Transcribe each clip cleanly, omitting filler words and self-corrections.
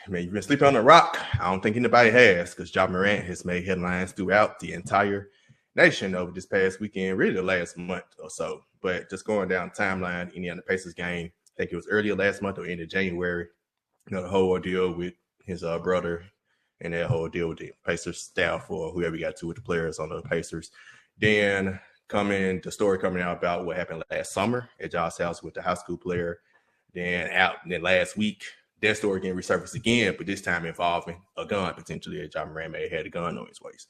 I mean, you've been sleeping on a rock. I don't think anybody has, because Ja Morant has made headlines throughout the entire nation over this past weekend, really the last month or so. But just going down the timeline, Indiana Pacers game, I think it was earlier last month or end of January. The whole ordeal with his brother and that whole deal with the Pacers staff or whoever got to with the players on the Pacers. Then the story coming out about what happened last summer at Ja's house with the high school player. Then last week, that story getting resurfaced again, but this time involving a gun potentially. That Ja Morant may have had a gun on his waist.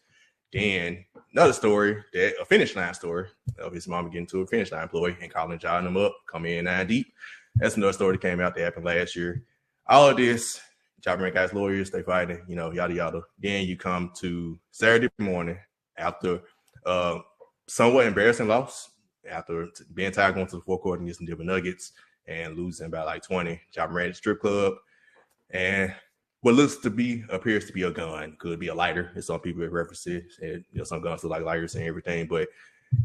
Then another story, a finish line story of his mama getting to a finish line employee and calling Ja and him up, coming in 9 deep. That's another story that came out that happened last year. All of this, Ja Morant got his lawyers, they fighting, yada yada. Then you come to Saturday morning after somewhat embarrassing loss, after being tired going to the fourth quarter against the Denver Nuggets and losing by like 20. Ja Morant at the strip club, and what appears to be a gun, could be a lighter, as some people have referenced it. And, some guns look like lighters and everything, but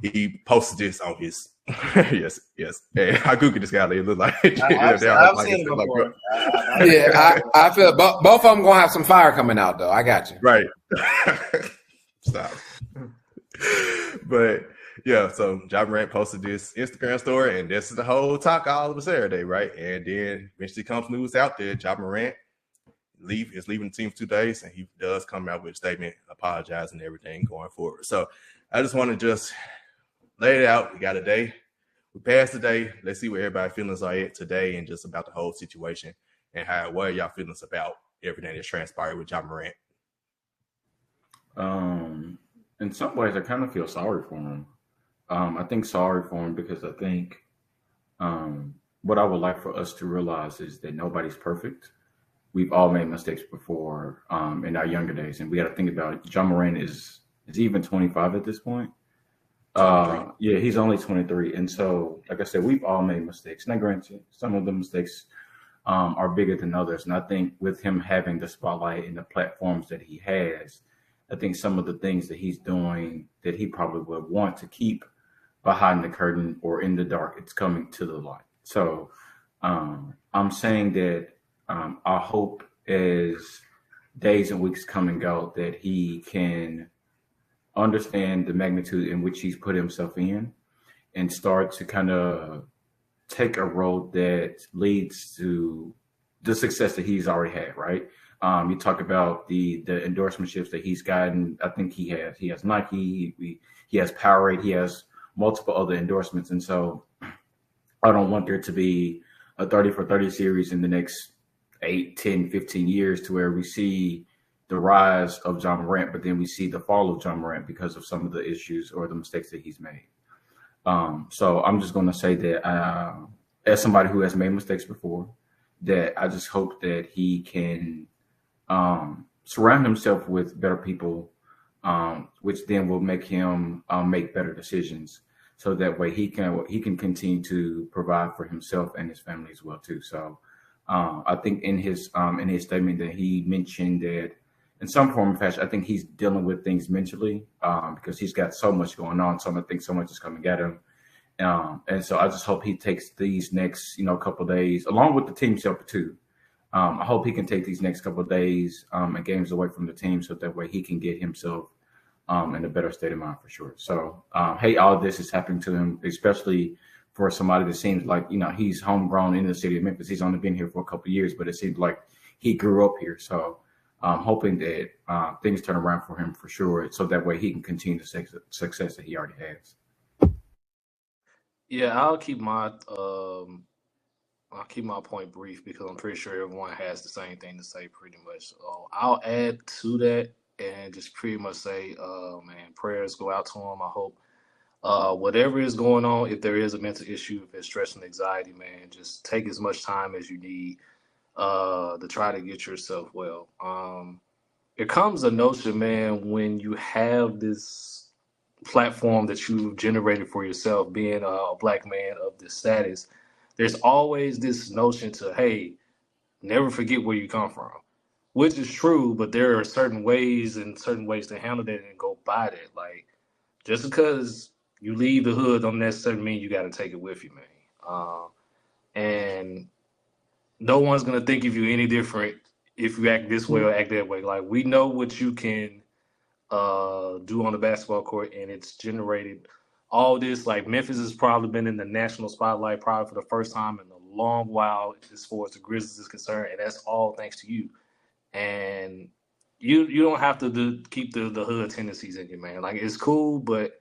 he posted this on his yes. And I googled this guy. It looked like I've seen him before. I feel both of them gonna have some fire coming out though. I got you. Right. Stop. But yeah, so Ja Morant posted this Instagram story, and this is the whole talk all of a Saturday, right? And then eventually comes news out there. Ja Morant is leaving the team for 2 days, and he does come out with a statement apologizing and everything going forward. So I just want to lay it out. We got a day. We passed the day. Let's see where everybody's feelings are at today and just about the whole situation and what are y'all feelings about everything that's transpired with Ja Morant. In some ways, I kind of feel sorry for him. I think sorry for him because I think what I would like for us to realize is that nobody's perfect. We've all made mistakes before in our younger days, and we got to think about it. Ja Morant is even 25 at this point. Yeah, he's only 23, and so like I said, we've all made mistakes. Now, granted, some of the mistakes are bigger than others, and I think with him having the spotlight and the platforms that he has, I think some of the things that he's doing that he probably would want to keep behind the curtain or in the dark, it's coming to the light. So I'm saying that I hope as days and weeks come and go that he can understand the magnitude in which he's put himself in and start to kind of take a road that leads to the success that he's already had, right? You talk about the endorsementships that he's gotten. I think he has Nike, he has Powerade, he has multiple other endorsements. And so I don't want there to be a 30 for 30 series in the next 8, 10, 15 years to where we see the rise of Ja Morant, but then we see the fall of Ja Morant because of some of the issues or the mistakes that he's made. So I'm just going to say that as somebody who has made mistakes before, that I just hope that he can surround himself with better people, which then will make him make better decisions. So that way he can continue to provide for himself and his family as well too. So I think in his statement that he mentioned that in some form of fashion, I think he's dealing with things mentally because he's got so much going on. So I think so much is coming at him. And so I just hope he takes these next, couple of days, along with the team help too. I hope he can take these next couple of days and games away from the team so that way he can get himself in a better state of mind for sure. So, all of this is happening to him, especially for somebody that seems like, he's homegrown in the city of Memphis. He's only been here for a couple of years, but it seems like he grew up here. So I'm hoping that things turn around for him for sure. So that way he can continue the success that he already has. Yeah, I'll keep my point brief because I'm pretty sure everyone has the same thing to say pretty much. I'll add to that and just pretty much say, man, prayers go out to him. I hope whatever is going on, if there is a mental issue, if it's stress and anxiety, man, just take as much time as you need to try to get yourself well. There comes a notion, man, when you have this platform that you've generated for yourself, being a black man of this status, there's always this notion to, hey, never forget where you come from, which is true, but there are certain ways to handle that and go by that. Like, just because you leave the hood don't necessarily mean you got to take it with you, man. And no one's going to think of you any different if you act this way or act that way. Like, we know what you can do on the basketball court, and it's generated all this. Like, Memphis has probably been in the national spotlight probably for the first time in a long while as far as the Grizzlies is concerned, and that's all thanks to you. And you don't have to keep the hood tendencies in you, man. Like, it's cool, but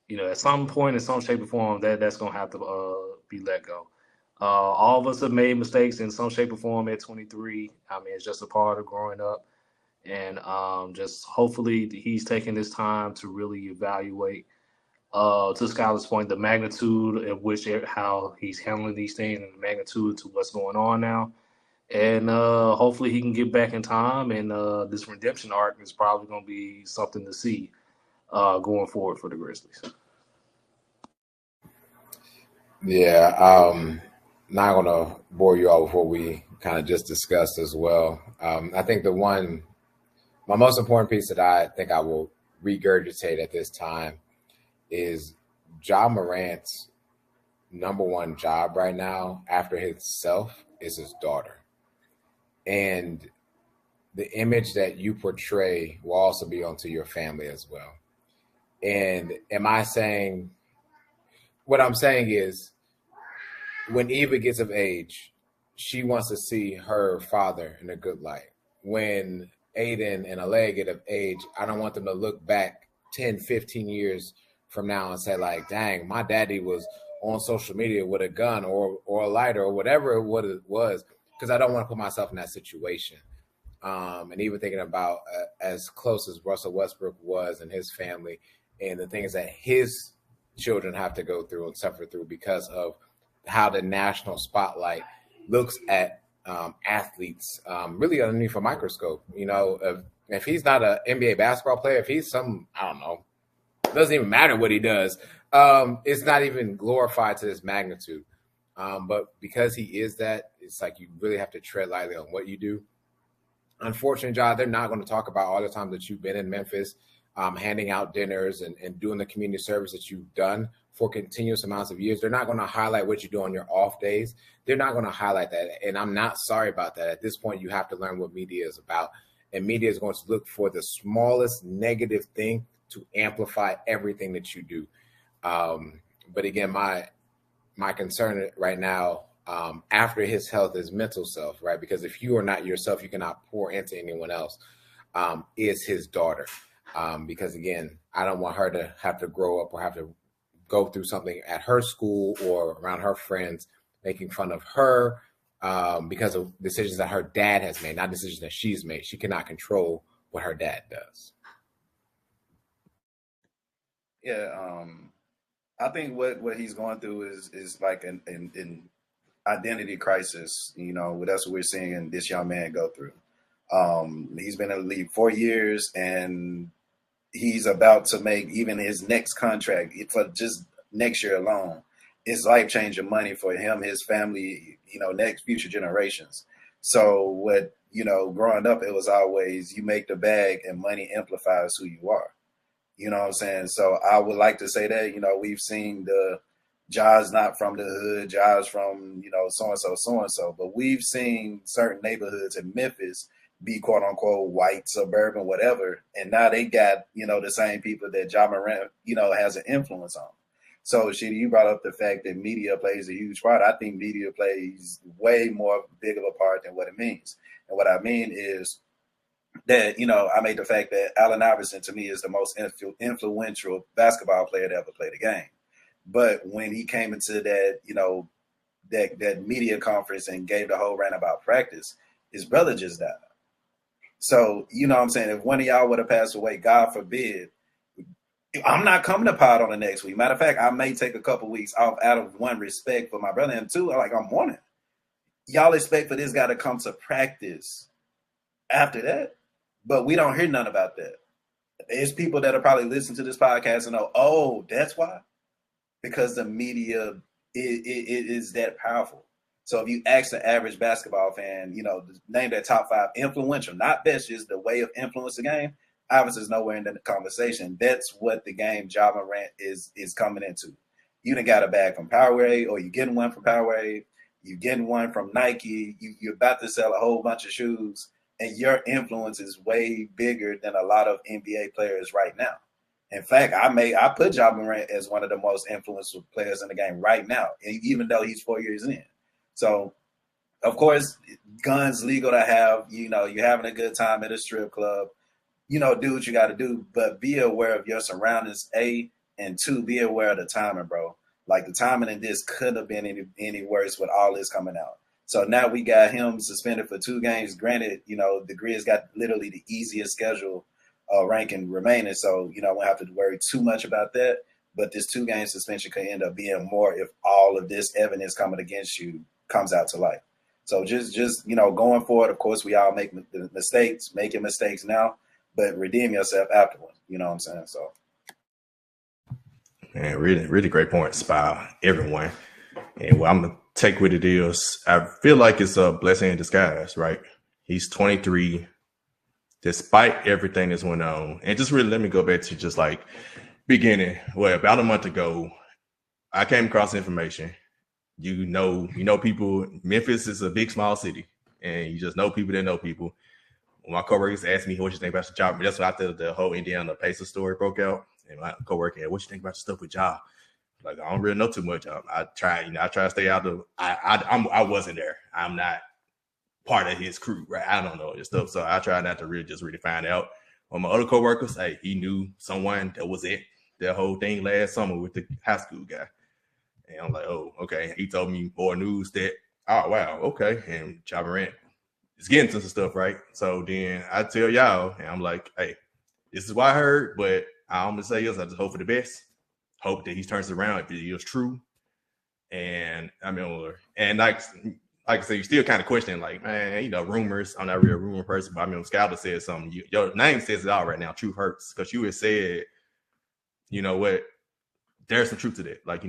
at some point, in some shape or form, that's gonna have to be let go. All of us have made mistakes in some shape or form at 23. I mean, it's just a part of growing up, and just hopefully he's taking this time to really evaluate, to Skylar's point, the magnitude of how he's handling these things and the magnitude to what's going on now. And hopefully he can get back in time, and this redemption arc is probably going to be something to see going forward for the Grizzlies. Yeah, not going to bore you all with what we kind of just discussed as well. I think my most important piece that I think I will regurgitate at this time is Ja Morant's number one job right now after himself is his daughter. And the image that you portray will also be onto your family as well. And what I'm saying is, when Eva gets of age, she wants to see her father in a good light. When Aiden and Alea get of age, I don't want them to look back 10, 15 years from now and say, like, dang, my daddy was on social media with a gun or a lighter or whatever it was, because I don't want to put myself in that situation. And even thinking about as close as Russell Westbrook was and his family and the things that his children have to go through and suffer through because of how the national spotlight looks at athletes really underneath a microscope. If he's not an NBA basketball player, if he's some, I don't know, it doesn't even matter what he does. It's not even glorified to this magnitude. But because he is that, it's like you really have to tread lightly on what you do. Unfortunately, John, they're not going to talk about all the time that you've been in Memphis, handing out dinners and doing the community service that you've done for continuous amounts of years. They're not going to highlight what you do on your off days. They're not going to highlight that. And I'm not sorry about that. At this point, you have to learn what media is about. And media is going to look for the smallest negative thing to amplify everything that you do. But again, my concern right now, after his health, is mental self, right? Because if you are not yourself, you cannot pour into anyone else, is his daughter. Because again, I don't want her to have to grow up or have to go through something at her school or around her friends, making fun of her because of decisions that her dad has made, not decisions that she's made. She cannot control what her dad does. Yeah, I think what he's going through is like an identity crisis. That's what we're seeing this young man go through. He's been in the league 4 years, and he's about to make even his next contract for just next year alone. It's life-changing money for him, his family, next future generations. So what, growing up, it was always you make the bag and money amplifies who you are. You know what I'm saying? So I would like to say that, we've seen Ja's not from the hood, Ja's from, so-and-so, so-and-so. But we've seen certain neighborhoods in Memphis be quote unquote white, suburban, whatever. And now they got, the same people that Ja Morant, has an influence on. So Shitty, you brought up the fact that media plays a huge part. I think media plays way more big of a part than what it means. And what I mean is that, I made the fact that Allen Iverson to me is the most influential basketball player to ever play the game. But when he came into that, that media conference and gave the whole rant about practice, his brother just died. So, what I'm saying? If one of y'all would have passed away, God forbid, I'm not coming to pod on the next week. Matter of fact, I may take a couple weeks off out of one, respect for my brother, and two, I'm mourning. Y'all expect for this guy to come to practice after that, but we don't hear none about that. There's people that are probably listening to this podcast and know, oh, that's why, because the media it is that powerful. So if you ask the average basketball fan, name their top 5 influential, not best, just the way of influence the game, Iverson's nowhere in the conversation. That's what the game Ja Morant is coming into. You done got a bag from Powerade, or you getting one from Powerade. you're getting one from Nike, you're about to sell a whole bunch of shoes, and your influence is way bigger than a lot of NBA players right now. In fact, I put Ja Morant as one of the most influential players in the game right now, even though he's 4 years in. So, of course, guns legal to have. You're having a good time at a strip club. Do what you got to do, but be aware of your surroundings. And two, be aware of the timing, bro. Like the timing in this couldn't have been any worse with all this coming out. So now we got him suspended for 2 games. Granted, the Grizz got literally the easiest schedule ranking remaining, so we don't have to worry too much about that. But this 2-game suspension could end up being more if all of this evidence coming against you comes out to light. So just going forward, of course, we all make mistakes, making mistakes now, but redeem yourself afterwards. You know what I'm saying? So, man, really, really great points by everyone. And what I'm gonna take with it is, I feel like it's a blessing in disguise, right? He's 23. Despite everything that's went on, and just really let me go back to just like beginning. Well, about a month ago, I came across information. People. Memphis is a big, small city, and you just know people that know people. When my coworkers asked me, "What you think about your job?" That's why after the whole Indiana Pacers story broke out, and my coworker, "What you think about your stuff with Ja?" Like, I don't really know too much. I try to stay out of. I wasn't there. I'm not part of his crew, right? I don't know his stuff, so I try not to really find out. On my other coworkers, hey, he knew someone that was at the whole thing last summer with the high school guy, and I'm like, oh, okay. He told me more news that, oh wow, okay, and Ja Morant is getting to some stuff, right? So then I tell y'all, and I'm like, hey, this is what I heard, but I'm gonna say is I just hope for the best. Hope that he turns around if it is true, and like I said, you still kind of question, like, man, rumors. I'm not a real rumor person, but I mean, Scouter said something. Your name says it all right now. Truth hurts, because you had said, you know what, there's some truth to that. Like,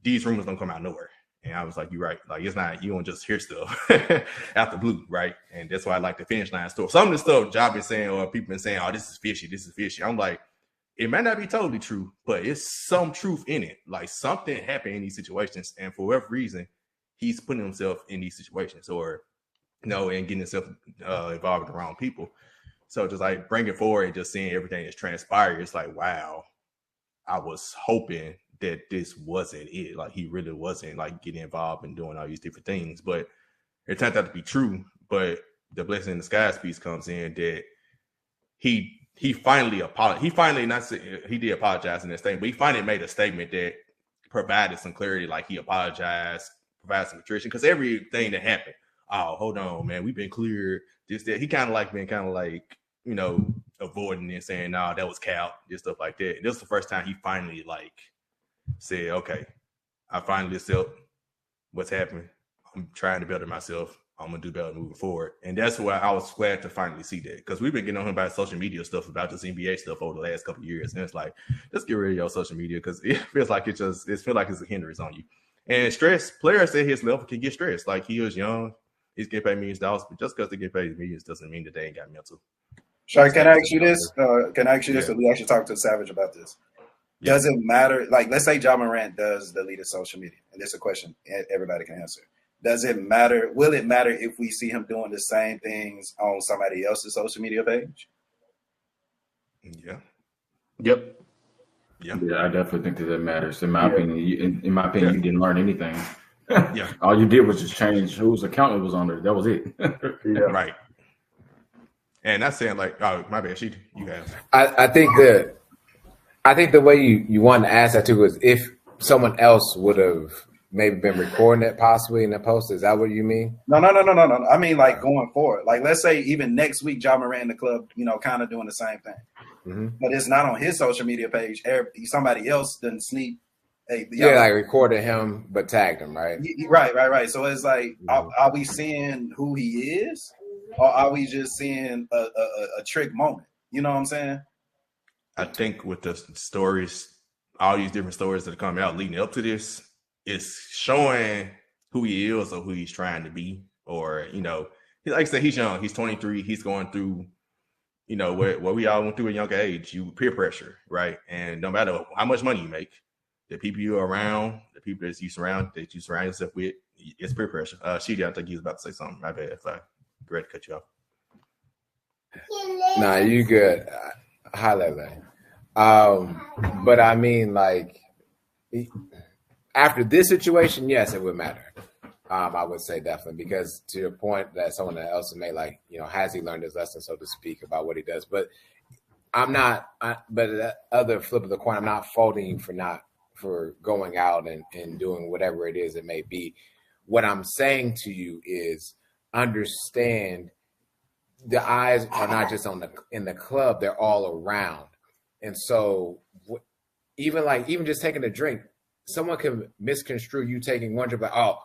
these rumors don't come out of nowhere. And I was like, you're right. Like, it's not, you don't just hear stuff out the blue, right? And that's why I like the finish line story. Some of the stuff Job been saying, or people been saying, oh, this is fishy. I'm like, it might not be totally true, but it's some truth in it. Like, something happened in these situations, and for whatever reason, he's putting himself in these situations, or and getting himself involved with the wrong people. So just like bringing forward and just seeing everything that's transpired, it's like, wow, I was hoping that this wasn't it. Like, he really wasn't like getting involved and doing all these different things, but it turned out to be true. But the blessing in disguise piece comes in that he finally apologized. He did apologize in this thing, but he finally made a statement that provided some clarity. Like, he apologized, provided some nutrition, because everything that happened, oh, hold on, man, we've been cleared. This, that. He kind of like been avoiding it, saying, nah, that was cap, just stuff like that. And this was the first time he finally said, okay, I finally accept what's happening. I'm trying to better myself. I'm gonna do better moving forward. And that's why I was glad to finally see that, because we've been getting on him about social media stuff, about this NBA stuff over the last couple of years. And it's like, let's get rid of your social media, because it feels like it's a hindrance on you. And stress, players at his level can get stressed. Like, he was young, he's getting paid millions of dollars, but just because they get paid millions doesn't mean that they ain't got mental. Shark, can I ask you this? Because we actually talked to Savage about this. Yeah. Does it matter? Like, let's say Ja Morant does delete his social media, and this is a question everybody can answer. Does it matter? Will it matter if we see him doing the same things on somebody else's social media page? Yeah. Yep. Yeah, I definitely think that matters. In my opinion, you didn't learn anything. Yeah. All you did was just change whose account it was under. That was it. Yeah. Right. And that's saying, like, oh, my bad, you have. I think the way you want to ask that too is if someone else would have maybe been recording it possibly in the post. Is that what you mean? No. I mean, like, going forward. Like, let's say even next week, Ja Morant in the club, kind of doing the same thing. Mm-hmm. But it's not on his social media page. Somebody else didn't sneak. Like recorded him but tagged him, right? Right. So it's like, are we seeing who he is, or are we just seeing a trick moment? You know what I'm saying? I think with the stories, all these different stories that are coming out leading up to this, it's showing who he is or who he's trying to be. Or, like I said, he's young. He's 23. He's going through, what we all went through at a younger age. You peer pressure, right? And no matter how much money you make, the people you're around, the people that you surround yourself with, it's peer pressure. Sheedy, I think you was about to say something. My bad if I ready to cut you off. Nah, you good. Holla. But I mean, like, after this situation, yes, it would matter. I would say definitely, because to your point that someone else made, like, has he learned his lesson, so to speak, about what he does? But but the other flip of the coin, I'm not faulting you for going out and doing whatever it is it may be. What I'm saying to you is understand the eyes are not just in the club, they're all around. And so even just taking a drink, someone can misconstrue you taking one drink, like, oh,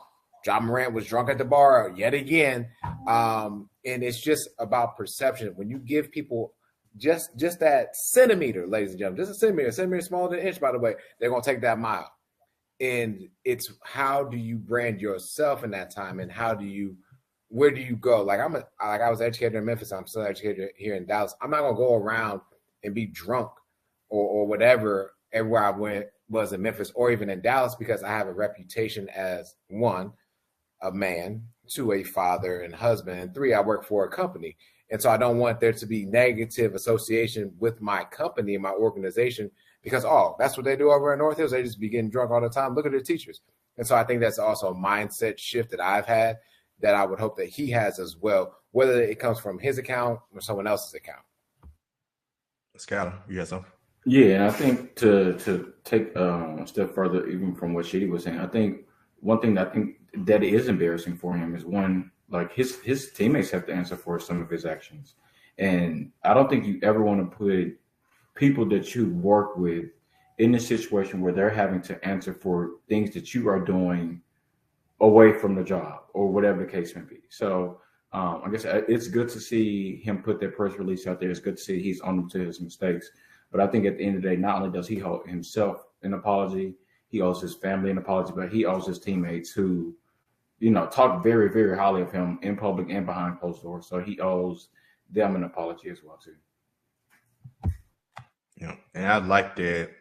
Ja Morant was drunk at the bar yet again. And it's just about perception. When you give people just that centimeter, ladies and gentlemen, just a centimeter smaller than an inch, by the way, they're going to take that mile. And it's how do you brand yourself in that time, and where do you go? Like I was educated in Memphis. I'm still educated here in Dallas. I'm not going to go around and be drunk or whatever everywhere I was in Memphis or even in Dallas, because I have a reputation as, one, a man, two, a father and husband, and three, I work for a company. And so I don't want there to be negative association with my company and my organization because, that's what they do over in North Hills. They just be getting drunk all the time. Look at their teachers. And so I think that's also a mindset shift that I've had that I would hope that he has as well, whether it comes from his account or someone else's account. Skyler, you got something? Yeah, and I think to take a step further, even from what Shady was saying, I think one thing that I think that is embarrassing for him is, one, like his teammates have to answer for some of his actions. And I don't think you ever want to put people that you work with in a situation where they're having to answer for things that you are doing away from the job or whatever the case may be. So I guess it's good to see him put that press release out there. It's good to see he's on to his mistakes. But I think at the end of the day, not only does he owe himself an apology, he owes his family an apology, but he owes his teammates who, talk very, very highly of him in public and behind closed doors. So he owes them an apology as well, too. Yeah, and I like that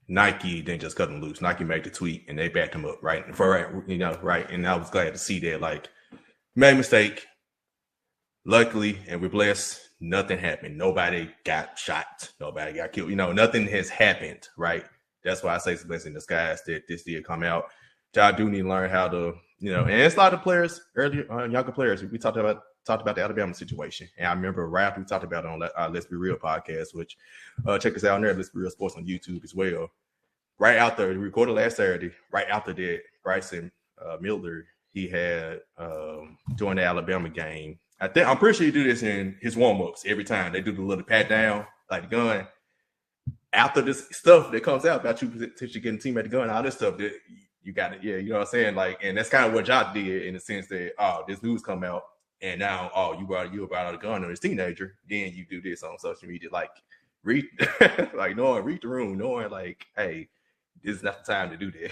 Nike didn't just cut him loose. Nike made the tweet and they backed him up, right? Right. And I was glad to see that. Like, made a mistake. Luckily, and we're blessed, nothing happened. Nobody got shot. Nobody got killed. Nothing has happened, right? That's why I say it's a blessing in disguise that this did come out. Ja do need to learn how to, and it's a lot of players, younger players. We talked about the Alabama situation. And I remember right after we talked about it on our Let's Be Real podcast, which check us out on there, Let's Be Real Sports on YouTube as well. Right after, we recorded last Saturday, right after that, Bryson Miller, he had joined the Alabama game. I'm pretty sure he do this in his warm-ups every time. They do the little pat down, like the gun. After this stuff that comes out about you potentially getting teammate the gun, all this stuff that you got it. Yeah, you know what I'm saying? Like, and that's kind of what Josh did in the sense that, this news come out and now, you brought out a gun on his teenager. Then you do this on social media, like read the room, knowing like, hey, this is not the time to do that.